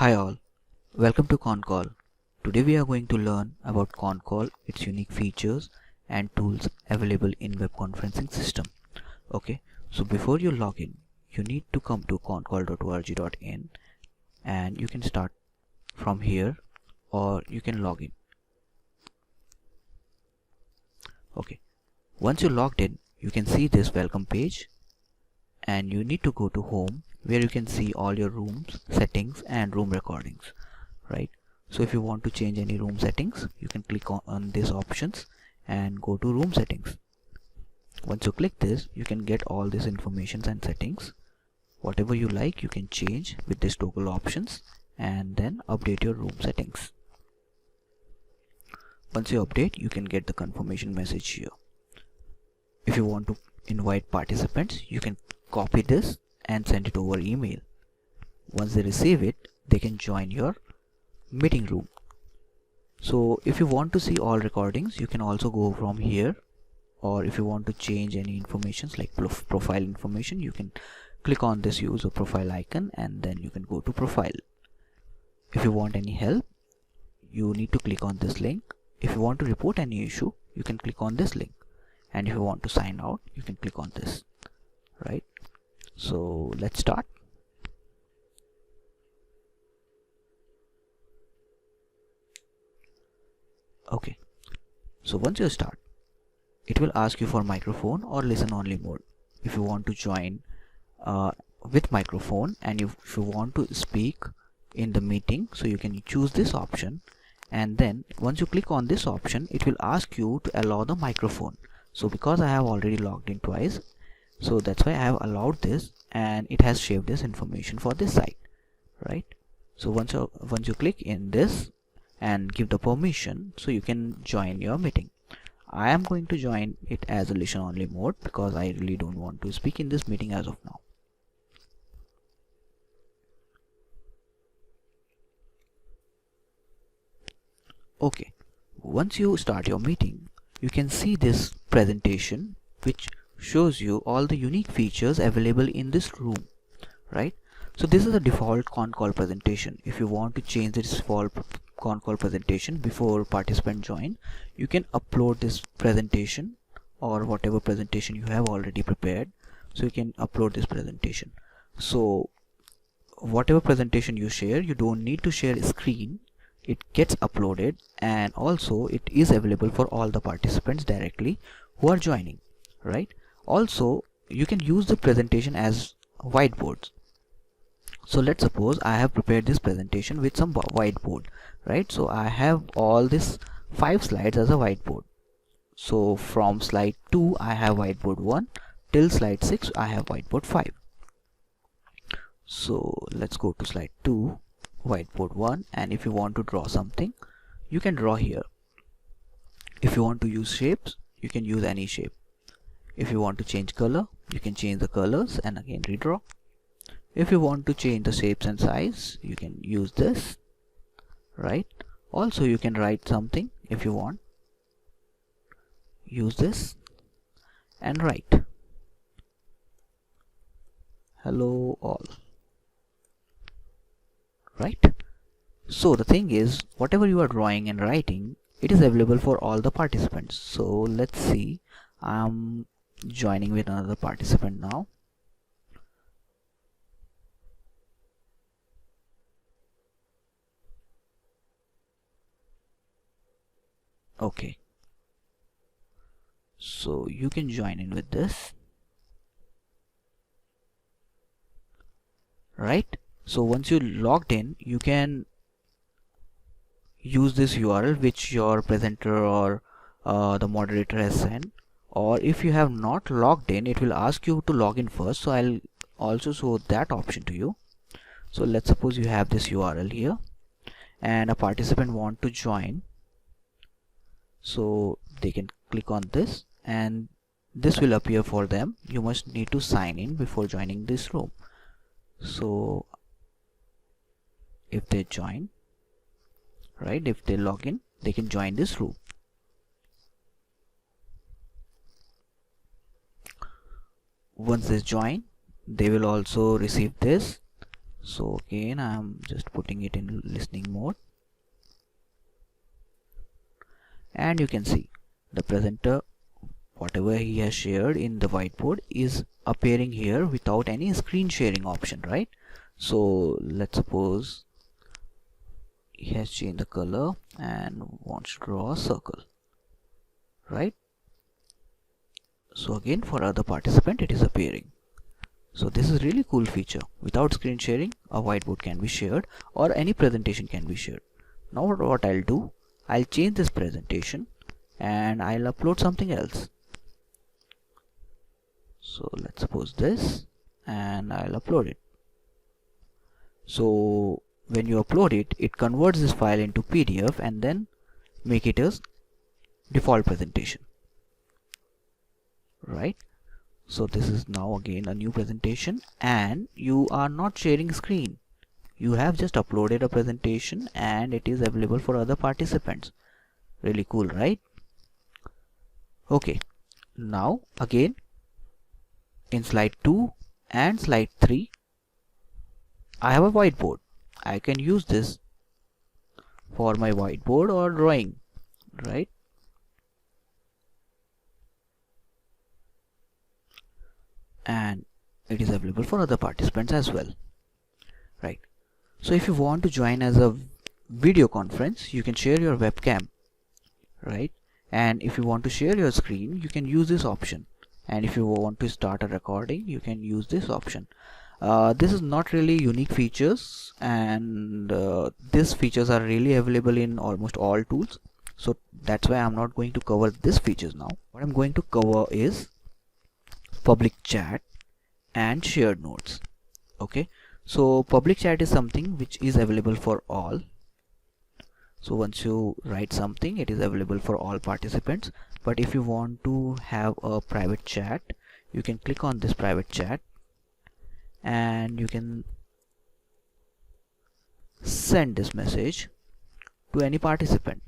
Hi all, welcome to Concall. Today we are going to learn about Concall, its unique features and tools available in web conferencing system. Okay, so before you log in, you need to come to concall.org.in and you can start from here or you can log in. Okay, once you logged in, you can see this welcome page and you need to go to home where you can see all your rooms, settings and room recordings, right? So if you want to change any room settings, you can click on these options and go to room settings. Once you click this, you can get all these informations and settings. Whatever you like, you can change with this toggle options and then update your room settings. Once you update, you can get the confirmation message here. If you want to invite participants, you can copy this and send it over email. Once they receive it, they can join your meeting room. So if you want to see all recordings, you can also go from here, or if you want to change any informations like profile information, you can click on this user profile icon and then you can go to profile. If you want any help, you need to click on this link. If you want to report any issue, you can click on this link, and if you want to sign out, you can click on this, right? So let's start. Okay, so once you start, it will ask you for microphone or listen only mode. If you want to join with microphone and if you want to speak in the meeting, so you can choose this option, and then once you click on this option, it will ask you to allow the microphone. So because I have already logged in twice, so that's why I have allowed this, and it has saved this information for this site, right? So once you click in this and give the permission, so you can join your meeting. I am going to join it as a listen only mode because I really don't want to speak in this meeting as of now. Okay, once you start your meeting, you can see this presentation which shows you all the unique features available in this room, right? So this is a default Concall presentation. If you want to change this default Concall presentation before participant join, you can upload this presentation or whatever presentation you have already prepared. So you can upload this presentation. So whatever presentation you share, you don't need to share a screen. It gets uploaded, and also it is available for all the participants directly who are joining, right? Also, you can use the presentation as whiteboards. So let's suppose I have prepared this presentation with some whiteboard, right? So I have all this 5 slides as a whiteboard. So from slide 2 I have whiteboard 1 till slide 6 I have whiteboard 5. So let's go to slide 2, whiteboard 1, and if you want to draw something, you can draw here. If you want to use shapes, you can use any shape. If you want to change color, you can change the colors and again redraw. If you want to change the shapes and size, you can use this, right? Also you can write something if you want. Use this and write hello all, right? So the thing is, whatever you are drawing and writing, it is available for all the participants. So let's see, I'm joining with another participant now. Okay, so you can join in with this, right? So once you logged in, you can use this URL which your presenter or the moderator has sent, or if you have not logged in, it will ask you to log in first. So I'll also show that option to you. So let's suppose you have this URL here and a participant want to join, so they can click on this and this will appear for them. You must need to sign in before joining this room. So if they join, right, if they log in, they can join this room. Once they join, they will also receive this. So again I'm just putting it in listening mode, and you can see the presenter, whatever he has shared in the whiteboard is appearing here without any screen sharing option, right? So let's suppose he has changed the color and wants to draw a circle, right? So again for other participant it is appearing. So this is really cool feature. Without screen sharing, a whiteboard can be shared or any presentation can be shared. Now what I'll do, I'll change this presentation and I'll upload something else. So let's suppose this, and I'll upload it. So when you upload it, it converts this file into PDF and then make it as default presentation, right? So this is now again a new presentation and you are not sharing screen. You have just uploaded a presentation and it is available for other participants. Really cool, right? Okay, now again in slide 2 and slide 3 I have a whiteboard. I can use this for my whiteboard or drawing, right? And it is available for other participants as well, right? So if you want to join as a video conference, you can share your webcam, right? And if you want to share your screen, you can use this option. And if you want to start a recording, you can use this option. This is not really unique features, and these features are really available in almost all tools. So that's why I'm not going to cover these features now. What I'm going to cover is public chat and shared notes. Okay, so public chat is something which is available for all. So once you write something, it is available for all participants. But if you want to have a private chat, you can click on this private chat and you can send this message to any participant,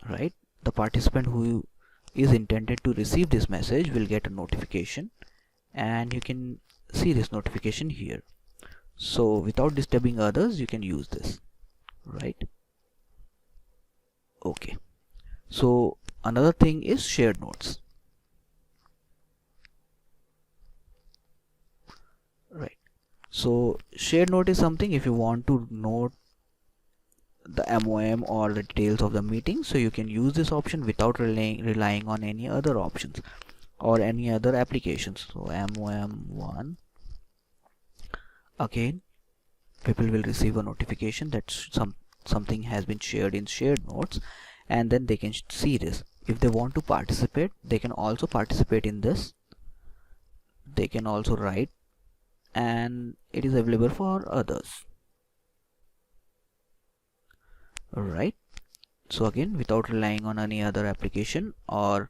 right? The participant who is intended to receive this message will get a notification, and you can see this notification here. So without disturbing others, you can use this, right? Okay, so another thing is shared notes, right? So shared note is something if you want to note the MOM or the details of the meeting, so you can use this option without relying on any other options or any other applications. So MOM1, again people will receive a notification that something has been shared in shared notes, and then they can see this. If they want to participate, they can also participate in this. They can also write, and it is available for others. Alright, so again without relying on any other application or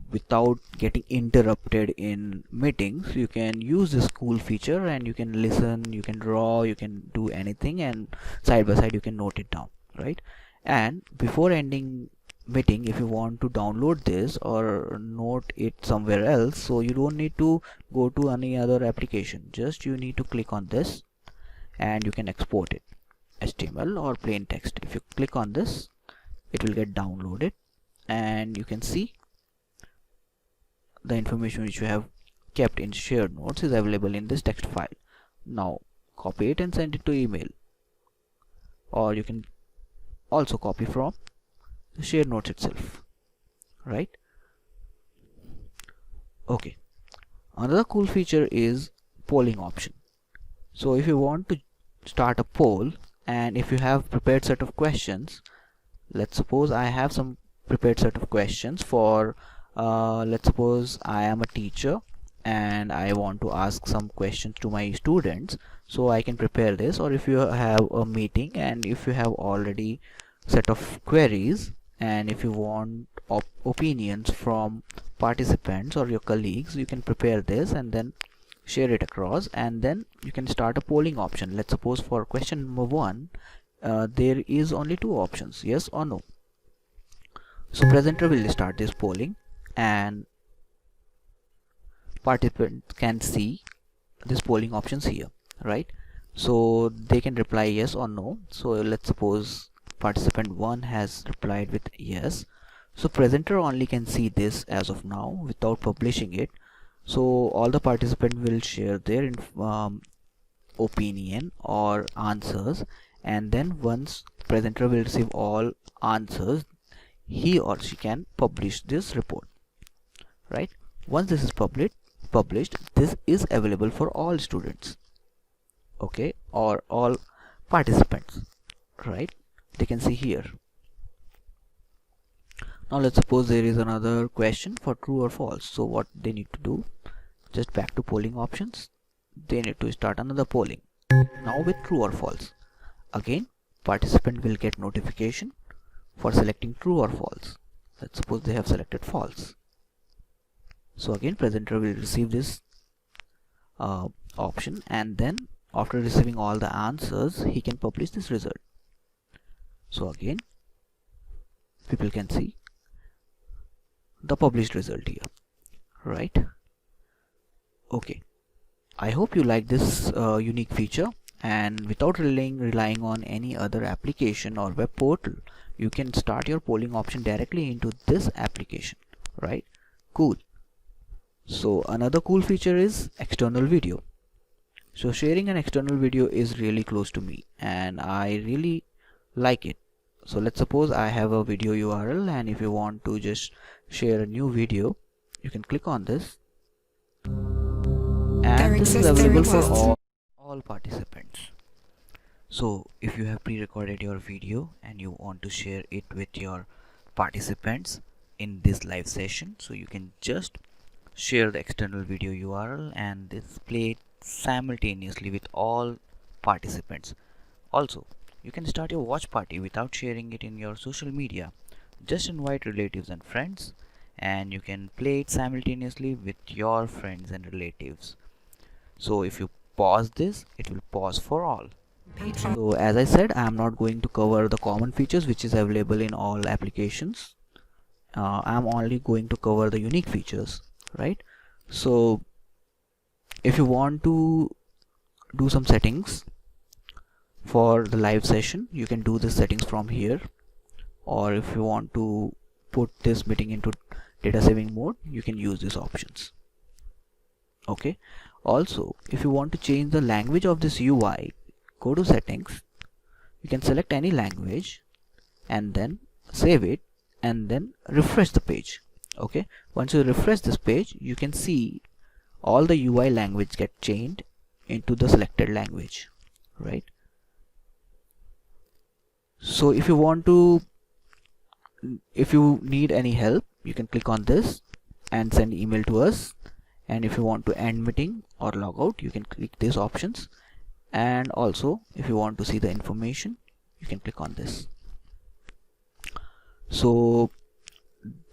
without getting interrupted in meetings, you can use this cool feature and you can listen, you can draw, you can do anything, and side by side you can note it down, right? And before ending meeting, if you want to download this or note it somewhere else, so you don't need to go to any other application, just you need to click on this and you can export it, HTML or plain text. If you click on this, it will get downloaded and you can see the information which you have kept in shared notes is available in this text file. Now copy it and send it to email, or you can also copy from the shared notes itself, right? Okay, another cool feature is polling option. So if you want to start a poll, and if you have prepared set of questions, let's suppose I have some prepared set of questions for let's suppose I am a teacher and I want to ask some questions to my students, so I can prepare this. Or if you have a meeting and if you have already set of queries, and if you want opinions from participants or your colleagues, you can prepare this and then share it across, and then you can start a polling option. Let's suppose for question number 1 there is only 2 options, yes or no. So presenter will start this polling and participants can see these polling options here, right? So they can reply yes or no. So let's suppose participant 1 has replied with yes. So presenter only can see this as of now without publishing it. So all the participants will share their opinion or answers, and then once presenter will receive all answers, he or she can publish this report, right? Once this is published, this is available for all students, okay, or all participants, right? They can see here. Now let's suppose there is another question for true or false. So what they need to do, just back to polling options, they need to start another polling, now with true or false. Again, participant will get notification for selecting true or false. Let's suppose they have selected false. So again, presenter will receive this option, and then after receiving all the answers, he can publish this result. So again, people can see the published result here, right? Okay, I hope you like this unique feature, and without relying on any other application or web portal, you can start your polling option directly into this application, right? Cool. So another cool feature is external video. So sharing an external video is really close to me and I really like it. So let's suppose I have a video URL, and if you want to just share a new video, you can click on this, and this is available for all participants. So if you have pre-recorded your video and you want to share it with your participants in this live session, so you can just share the external video URL and display it simultaneously with all participants. Also, you can start your watch party without sharing it in your social media. Just invite relatives and friends, and you can play it simultaneously with your friends and relatives. So if you pause this, it will pause for all. So as I said, I am not going to cover the common features which is available in all applications. I am only going to cover the unique features, right? So if you want to do some settings for the live session, you can do the settings from here, or if you want to put this meeting into data saving mode, you can use these options. Okay, also if you want to change the language of this UI, go to settings, you can select any language and then save it and then refresh the page. Okay, once you refresh this page, you can see all the UI language get changed into the selected language, right? So if you need any help, you can click on this and send email to us, and if you want to end meeting or log out, you can click these options, and also if you want to see the information, you can click on this. So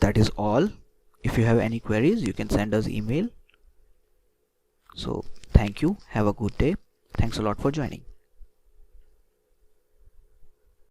that is all. If you have any queries, you can send us email. So thank you, have a good day, thanks a lot for joining.